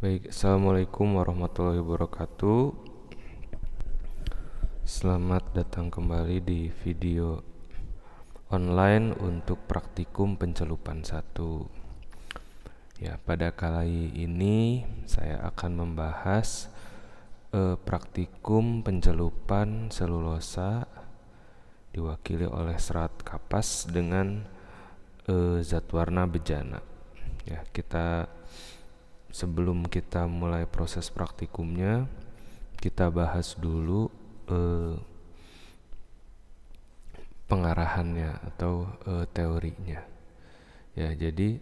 Baik, Assalamualaikum warahmatullahi wabarakatuh. Selamat datang kembali di video online untuk praktikum pencelupan 1. Ya, pada kali ini saya akan membahas praktikum pencelupan selulosa diwakili oleh serat kapas dengan zat warna bejana. Ya, sebelum kita mulai proses praktikumnya, kita bahas dulu pengarahannya atau teorinya. Ya, jadi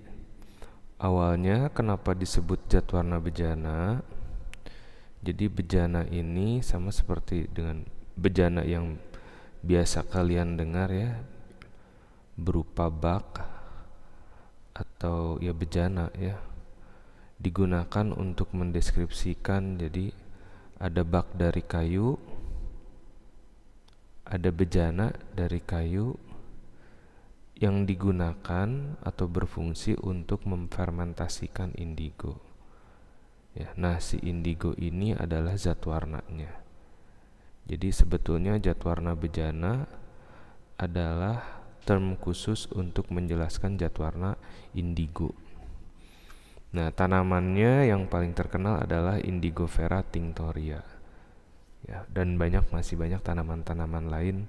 awalnya kenapa disebut zat warna bejana? Jadi bejana ini sama seperti dengan bejana yang biasa kalian dengar ya, berupa bak atau ya bejana ya, digunakan untuk mendeskripsikan. Jadi ada bak dari kayu, ada bejana dari kayu yang digunakan atau berfungsi untuk memfermentasikan indigo. Ya, nah si indigo ini adalah zat warnanya. Jadi sebetulnya zat warna bejana adalah term khusus untuk menjelaskan zat warna indigo. Nah, tanamannya yang paling terkenal adalah Indigofera tinctoria. Ya, dan masih banyak tanaman-tanaman lain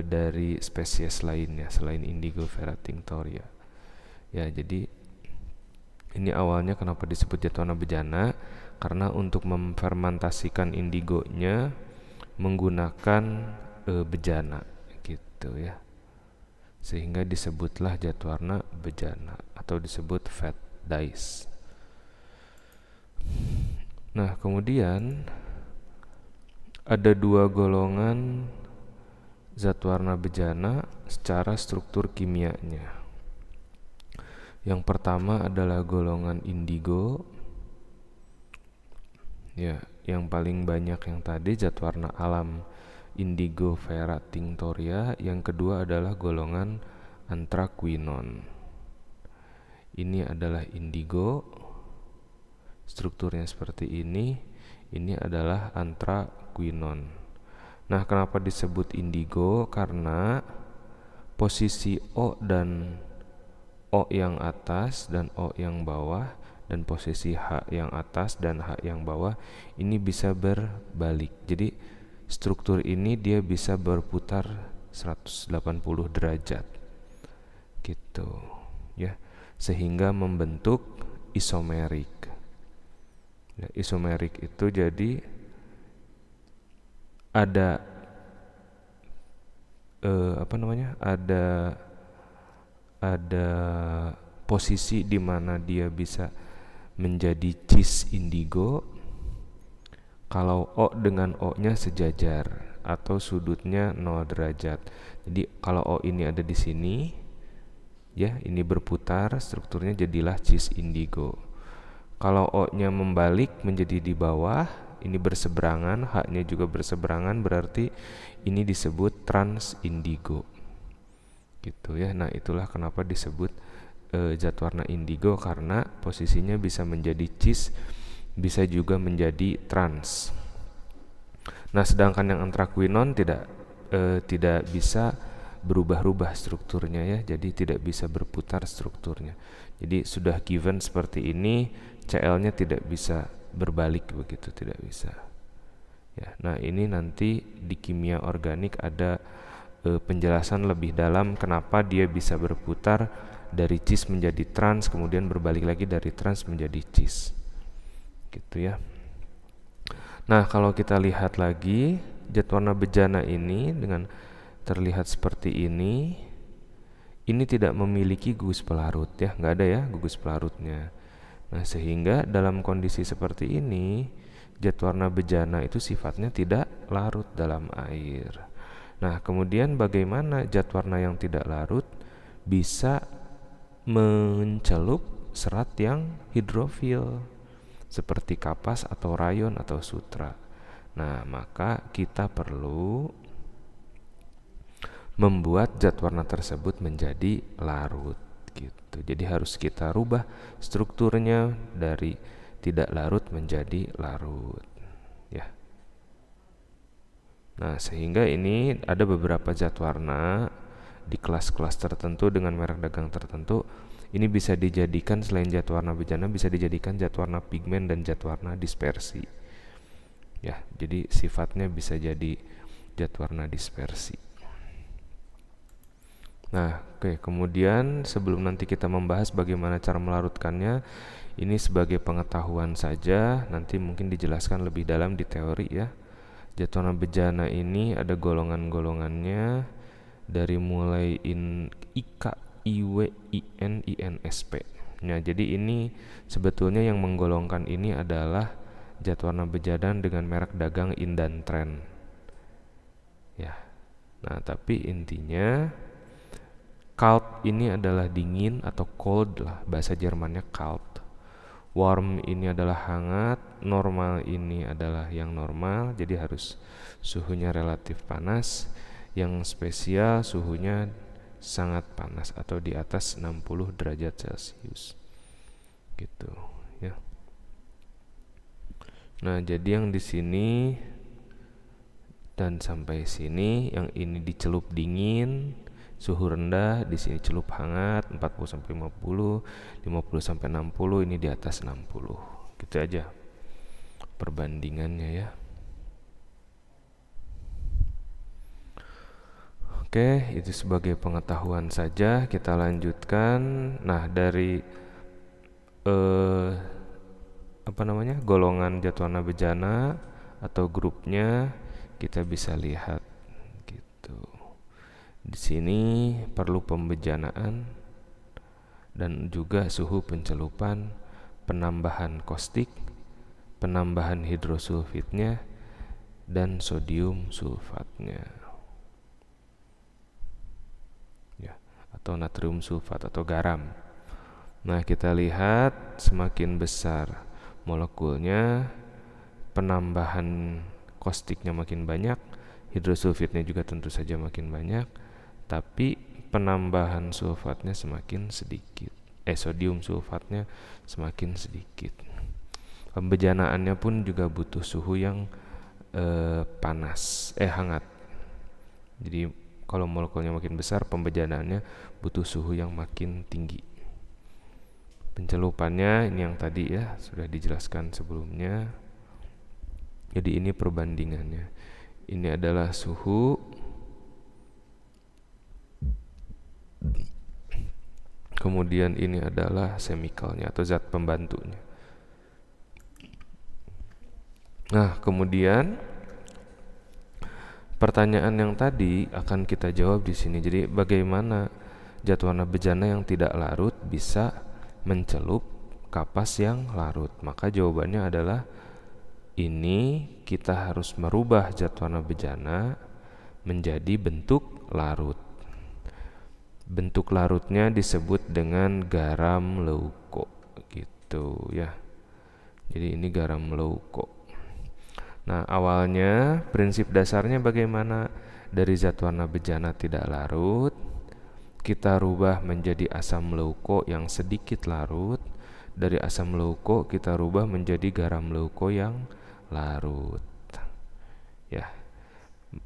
dari spesies lainnya selain Indigofera tinctoria. Ya, jadi ini awalnya kenapa disebut zat warna bejana, karena untuk memfermentasikan indigonya menggunakan bejana gitu ya, sehingga disebutlah zat warna bejana atau disebut fat dyes. Nah, kemudian ada dua golongan zat warna bejana secara struktur kimianya. Yang pertama adalah golongan indigo. Ya, yang paling banyak yang tadi zat warna alam Indigofera tinctoria. Yang kedua adalah golongan anthraquinon. Ini adalah indigo, strukturnya seperti ini. Ini adalah anthraquinon. Nah, kenapa disebut indigo? Karena posisi O dan O yang atas dan O yang bawah, dan posisi H yang atas dan H yang bawah ini bisa berbalik. Jadi struktur ini dia bisa berputar 180 derajat gitu ya, sehingga membentuk isomerik. Ya, isomerik itu jadi ada ada posisi di mana dia bisa menjadi cis indigo kalau O dengan O-nya sejajar atau sudutnya 0 derajat. Jadi kalau O ini ada di sini ya, ini berputar, strukturnya jadilah cis indigo. Kalau O-nya membalik menjadi di bawah, ini berseberangan, H-nya juga berseberangan, berarti ini disebut trans indigo gitu ya. Nah, itulah kenapa disebut zat warna indigo, karena posisinya bisa menjadi cis, bisa juga menjadi trans. Nah, sedangkan yang anthraquinon tidak bisa berubah-ubah strukturnya ya, jadi tidak bisa berputar strukturnya. Jadi sudah given seperti ini, Cl-nya tidak bisa berbalik begitu, tidak bisa. Ya, nah ini nanti di kimia organik ada penjelasan lebih dalam kenapa dia bisa berputar dari cis menjadi trans, kemudian berbalik lagi dari trans menjadi cis gitu ya. Nah, kalau kita lihat lagi zat warna bejana ini dengan terlihat seperti ini tidak memiliki gugus pelarut ya, nggak ada ya gugus pelarutnya. Nah, sehingga dalam kondisi seperti ini zat warna bejana itu sifatnya tidak larut dalam air. Nah, kemudian bagaimana zat warna yang tidak larut bisa mencelup serat yang hidrofil seperti kapas atau rayon atau sutra? Nah, maka kita perlu membuat zat warna tersebut menjadi larut gitu. Jadi harus kita rubah strukturnya dari tidak larut menjadi larut ya. Nah, sehingga ini ada beberapa zat warna di kelas-kelas tertentu dengan merek dagang tertentu. Ini bisa dijadikan selain zat warna bejana bisa dijadikan zat warna pigmen dan zat warna dispersi. Ya, jadi sifatnya bisa jadi zat warna dispersi. Nah, oke, kemudian sebelum nanti kita membahas bagaimana cara melarutkannya, ini sebagai pengetahuan saja, nanti mungkin dijelaskan lebih dalam di teori ya. Zat warna bejana ini ada golongan-golongannya dari mulai IK, IW, IN, INSP. Nah, jadi ini sebetulnya yang menggolongkan ini adalah zat warna bejana dengan merek dagang Indan Trend. Ya. Nah, tapi intinya kalt ini adalah dingin atau cold lah, bahasa Jermannya kalt. Warm ini adalah hangat, normal ini adalah yang normal, jadi harus suhunya relatif panas. Yang spesial suhunya sangat panas atau di atas 60 derajat Celcius. Gitu, ya. Nah, jadi yang di sini dan sampai sini yang ini dicelup dingin, suhu rendah, di sini celup hangat 40 sampai 50, 50 sampai 60, ini di atas 60. Gitu aja perbandingannya ya. Oke, itu sebagai pengetahuan saja. Kita lanjutkan. Nah, dari golongan zat warna bejana atau grupnya kita bisa lihat gitu. Di sini perlu pembejanaan dan juga suhu pencelupan, penambahan kaustik, penambahan hidrosulfitnya, dan sodium sulfatnya. Ya, atau natrium sulfat atau garam. Nah, kita lihat semakin besar molekulnya, penambahan kaustiknya makin banyak, hidrosulfitnya juga tentu saja makin banyak, tapi penambahan sulfatnya semakin sedikit. Sodium sulfatnya semakin sedikit. Pembejanaannya pun juga butuh suhu yang hangat. Jadi kalau molekulnya makin besar, pembejanaannya butuh suhu yang makin tinggi. Pencelupannya ini yang tadi ya sudah dijelaskan sebelumnya. Jadi ini perbandingannya. Ini adalah suhu, kemudian ini adalah chemicalnya atau zat pembantunya. Nah, kemudian pertanyaan yang tadi akan kita jawab di sini. Jadi bagaimana zat warna bejana yang tidak larut bisa mencelup kapas yang larut? Maka jawabannya adalah ini kita harus merubah zat warna bejana menjadi bentuk larut. Bentuk larutnya disebut dengan garam leuko gitu ya. Jadi ini garam leuko. Nah, awalnya prinsip dasarnya bagaimana? Dari zat warna bejana tidak larut kita rubah menjadi asam leuko yang sedikit larut. Dari asam leuko kita rubah menjadi garam leuko yang larut. Ya.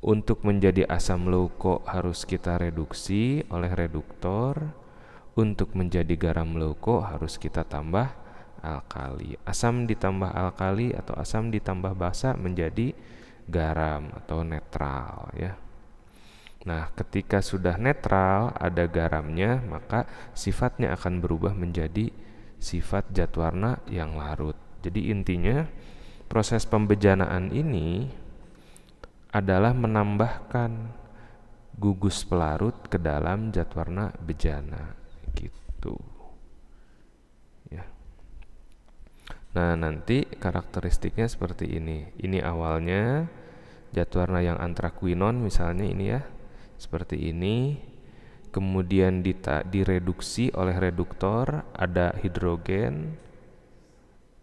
Untuk menjadi asam leuko harus kita reduksi oleh reduktor. Untuk menjadi garam leuko harus kita tambah alkali. Asam ditambah alkali atau asam ditambah basa menjadi garam atau netral ya. Nah, ketika sudah netral ada garamnya, maka sifatnya akan berubah menjadi sifat zat warna yang larut. Jadi intinya proses pembejanaan ini adalah menambahkan gugus pelarut ke dalam zat warna bejana gitu. Ya. Nah, nanti karakteristiknya seperti ini. Ini awalnya zat warna yang antraquinon misalnya ini ya. Seperti ini. Kemudian direduksi oleh reduktor, ada hidrogen.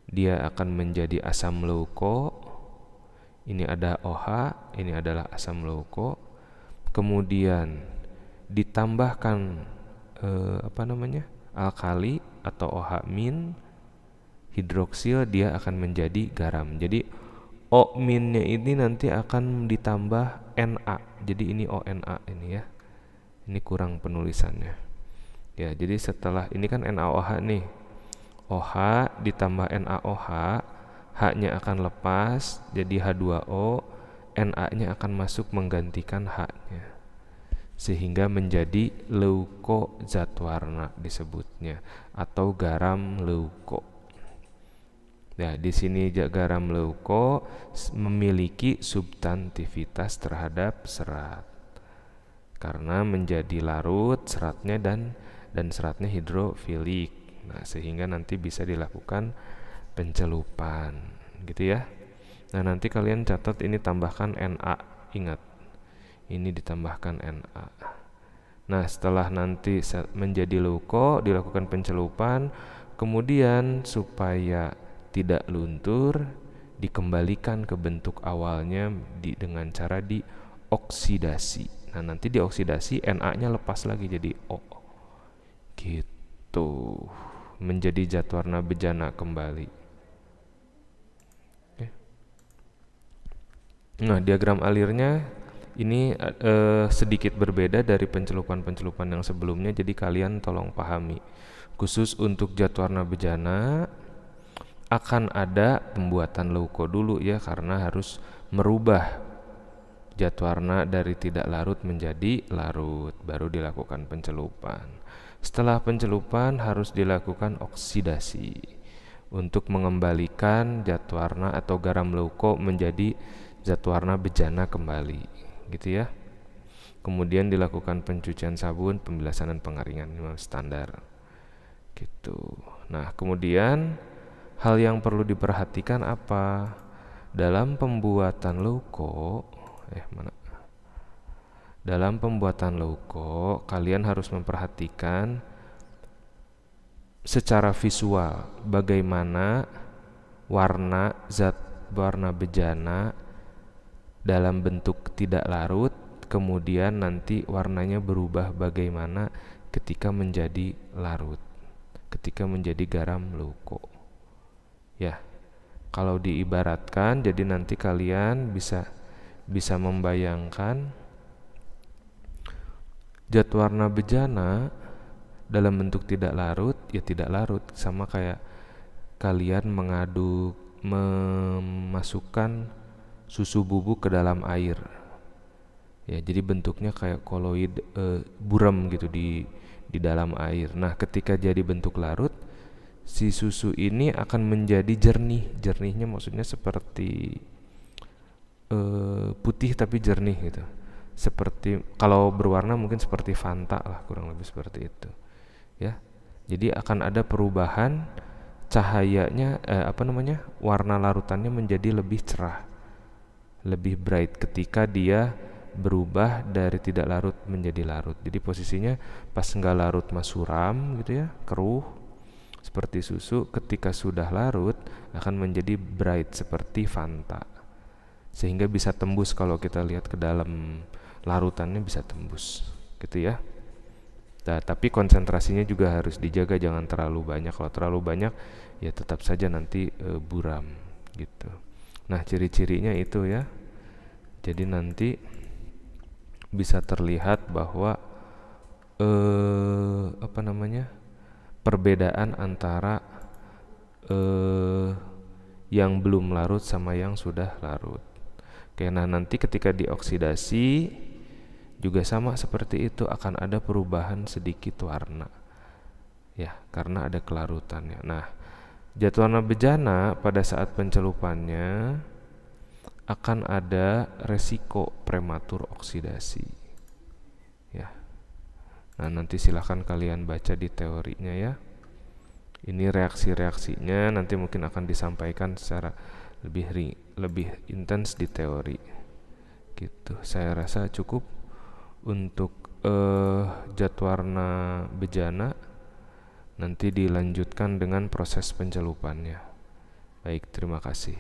Dia akan menjadi asam leuko. Ini ada OH, ini adalah asam leuko. Kemudian ditambahkan alkali atau OH min, hidroksil dia akan menjadi garam. Jadi O minnya ini nanti akan ditambah Na. Jadi ini ONa ini ya. Ini kurang penulisannya. Ya, jadi setelah ini kan NaOH nih. OH ditambah NaOH, H-nya akan lepas jadi H2O, Na-nya akan masuk menggantikan H-nya. Sehingga menjadi leukozat warna disebutnya atau garam leuko. Nah, di sini garam leuko memiliki substantivitas terhadap serat karena menjadi larut seratnya dan seratnya hidrofilik. Nah, sehingga nanti bisa dilakukan pencelupan, gitu ya. Nah, nanti kalian catat ini tambahkan Na, ingat. Ini ditambahkan Na. Nah, setelah nanti menjadi leuko dilakukan pencelupan, kemudian supaya tidak luntur dikembalikan ke bentuk awalnya dengan cara dioksidasi. Nah, nanti dioksidasi Na-nya lepas lagi jadi O. Gitu. Menjadi zat warna bejana kembali. Oke. Nah, diagram alirnya ini sedikit berbeda dari pencelupan-pencelupan yang sebelumnya, jadi kalian tolong pahami. Khusus untuk zat warna bejana akan ada pembuatan leuko dulu ya, karena harus merubah zat warna dari tidak larut menjadi larut, baru dilakukan pencelupan. Setelah pencelupan harus dilakukan oksidasi untuk mengembalikan zat warna atau garam leuko menjadi zat warna bejana kembali, gitu ya. Kemudian dilakukan pencucian sabun, pembilasan dan pengeringan standar, gitu. Nah, kemudian hal yang perlu diperhatikan apa? Dalam pembuatan leuko, Dalam pembuatan leuko, kalian harus memperhatikan secara visual bagaimana warna zat warna bejana dalam bentuk tidak larut, kemudian nanti warnanya berubah bagaimana ketika menjadi larut, ketika menjadi garam leuko. Ya, kalau diibaratkan, jadi nanti kalian bisa membayangkan zat warna bejana dalam bentuk tidak larut, ya tidak larut, sama kayak kalian memasukkan susu bubuk ke dalam air. Ya, jadi bentuknya kayak koloid buram gitu di dalam air. Nah, ketika jadi bentuk larut, si susu ini akan menjadi jernih. Jernihnya maksudnya seperti putih tapi jernih gitu. Seperti kalau berwarna mungkin seperti Fanta lah, kurang lebih seperti itu. Ya. Jadi akan ada perubahan cahayanya warna larutannya menjadi lebih cerah, lebih bright ketika dia berubah dari tidak larut menjadi larut. Jadi posisinya pas nggak larut mas suram gitu ya, keruh seperti susu. Ketika sudah larut akan menjadi bright seperti Fanta, sehingga bisa tembus kalau kita lihat ke dalam larutannya, bisa tembus gitu ya. Nah, tapi konsentrasinya juga harus dijaga, jangan terlalu banyak. Kalau terlalu banyak ya tetap saja nanti buram gitu. Nah, ciri-cirinya itu ya. Jadi nanti bisa terlihat bahwa perbedaan antara yang belum larut sama yang sudah larut. Oke, nah nanti ketika dioksidasi juga sama seperti itu, akan ada perubahan sedikit warna ya, karena ada kelarutannya. Nah, zat warna bejana pada saat pencelupannya akan ada resiko prematur oksidasi ya. Nah, nanti silahkan kalian baca di teorinya ya. Ini reaksi-reaksinya nanti mungkin akan disampaikan secara lebih intens di teori gitu. Saya rasa cukup untuk zat warna bejana. Nanti dilanjutkan dengan proses pencelupannya. Baik, terima kasih.